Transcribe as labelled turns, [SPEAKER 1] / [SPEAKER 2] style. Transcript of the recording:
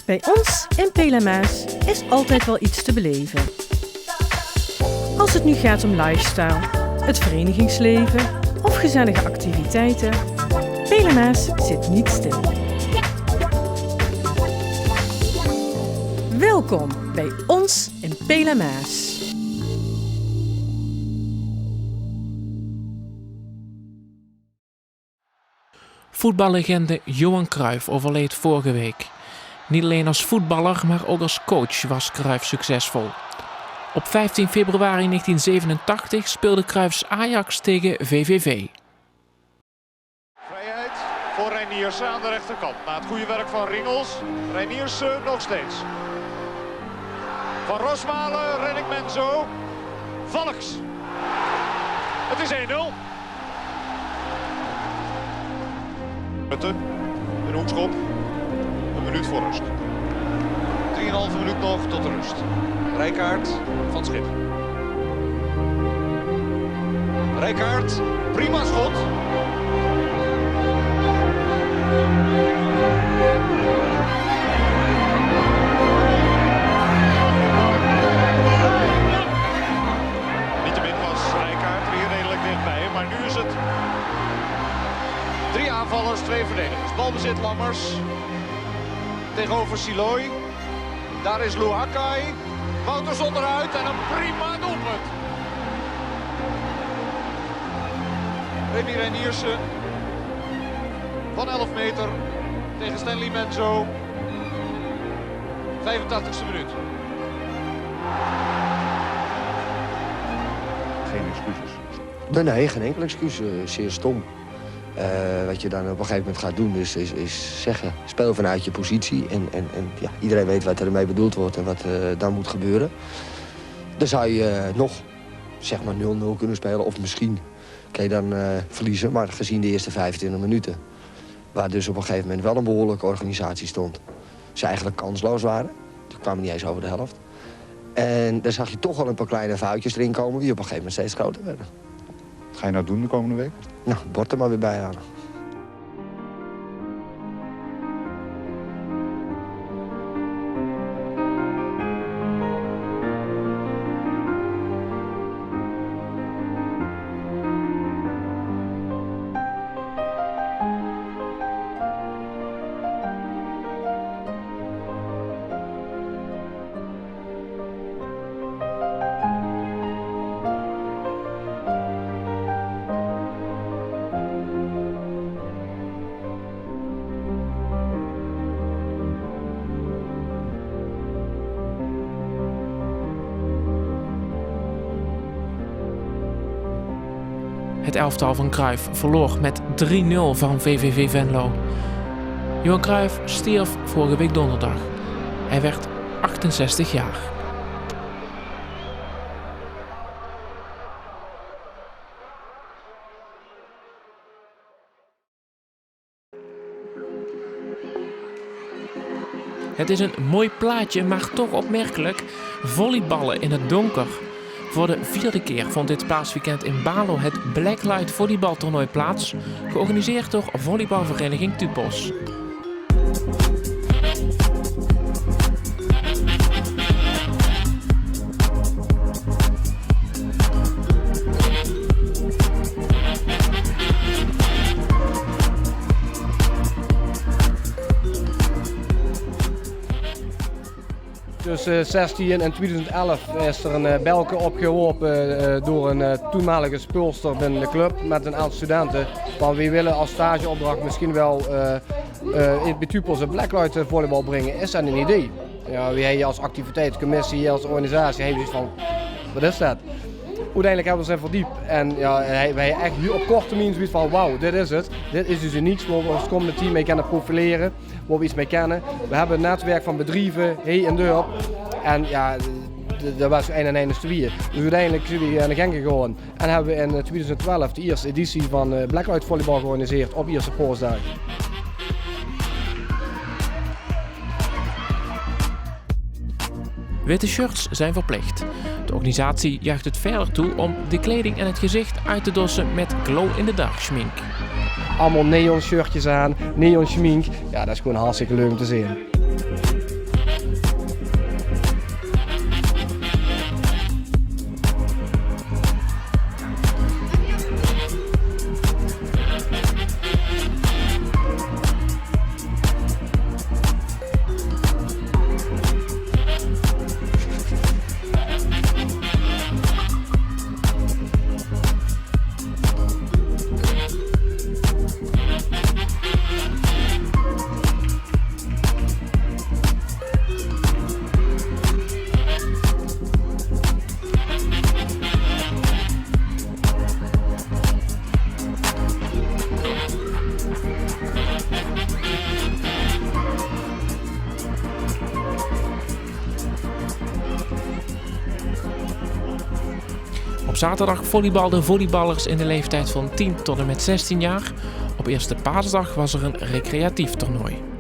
[SPEAKER 1] Bij ons in Pelamaas is altijd wel iets te beleven. Als het nu gaat om lifestyle, het verenigingsleven of gezellige activiteiten, Pelamaas zit niet stil. Welkom bij ons in Pelamaas.
[SPEAKER 2] Voetballegende Johan Cruijff overleed vorige week. Niet alleen als voetballer, maar ook als coach was Cruijff succesvol. Op 15 februari 1987 speelde Cruijffs Ajax tegen VVV.
[SPEAKER 3] Vrijheid voor Reiniers aan de rechterkant. Na het goede werk van Ringels. Reiniers nog steeds. Van Rosmalen, Rennik Menzo. Valks. Het is 1-0. Rutte, een hoekschop. Een minuut voor rust. 3,5 minuut nog tot de rust. Rijkaard van Schip. Rijkaard, prima schot. Niettemin was Rijkaard weer redelijk dichtbij, maar nu is het 3 aanvallers, 2 verdedigers. Balbezit Lammers tegenover Siloy. Daar is Luakai. Wouters onderuit en een prima doelpunt. Remy Reiniersen van 11 meter tegen Stanley Menzo. 85e minuut.
[SPEAKER 4] Geen excuses.
[SPEAKER 5] Nee, geen enkel excuus. Zeer stom. Wat je dan op een gegeven moment gaat doen is zeggen, speel vanuit je positie. En ja, iedereen weet wat er ermee bedoeld wordt en wat dan moet gebeuren. Dan zou je nog zeg maar 0-0 kunnen spelen of misschien kan je dan verliezen. Maar gezien de eerste 25 minuten, waar dus op een gegeven moment wel een behoorlijke organisatie stond. Ze eigenlijk kansloos waren. Die kwamen niet eens over de helft. En dan zag je toch wel een paar kleine foutjes erin komen die op een gegeven moment steeds groter werden.
[SPEAKER 4] Wat ga je nou doen de komende week?
[SPEAKER 5] Nou, het bord er maar weer bij halen.
[SPEAKER 2] Het elftal van Cruijff verloor met 3-0 van VVV Venlo. Johan Cruijff stierf vorige week donderdag. Hij werd 68 jaar. Het is een mooi plaatje, maar toch opmerkelijk. Volleyballen in het donker. Voor de 4e keer vond dit paasweekend in Balo het Blacklight volleybaltoernooi plaats, georganiseerd door volleybalvereniging Tupos.
[SPEAKER 6] Tussen 2016 en 2011 is er een belke opgeworpen door een toenmalige speelster binnen de club met een aantal studenten. Van wie willen als stageopdracht misschien wel in Tupos een blacklight volleybal brengen. Is dat een idee? Ja, wie je als activiteitscommissie, als organisatie, heeft zoiets van, wat is dat? Uiteindelijk hebben we ons verdiept en ja, wij echt hier op korte termijn zoiets van wauw, dit is het. Dit is dus unieks waar we ons komende team mee kunnen profileren, waar we iets mee kennen. We hebben een netwerk van bedrijven, en dorp en ja, dat was 1 en 1 is 2. Dus uiteindelijk zijn we aan de gang gegaan en hebben we in 2012 de eerste editie van Blacklight Volleybal georganiseerd op Ierse Paasdag.
[SPEAKER 2] Witte shirts zijn verplicht. De organisatie juicht het verder toe om de kleding en het gezicht uit te dossen met glow-in-the-dark schmink.
[SPEAKER 6] Allemaal neon shirtjes aan, neon schmink. Ja, dat is gewoon hartstikke leuk om te zien.
[SPEAKER 2] zaterdag volleybalden volleyballers in de leeftijd van 10 tot en met 16 jaar. Op Eerste Paasdag was er een recreatief toernooi.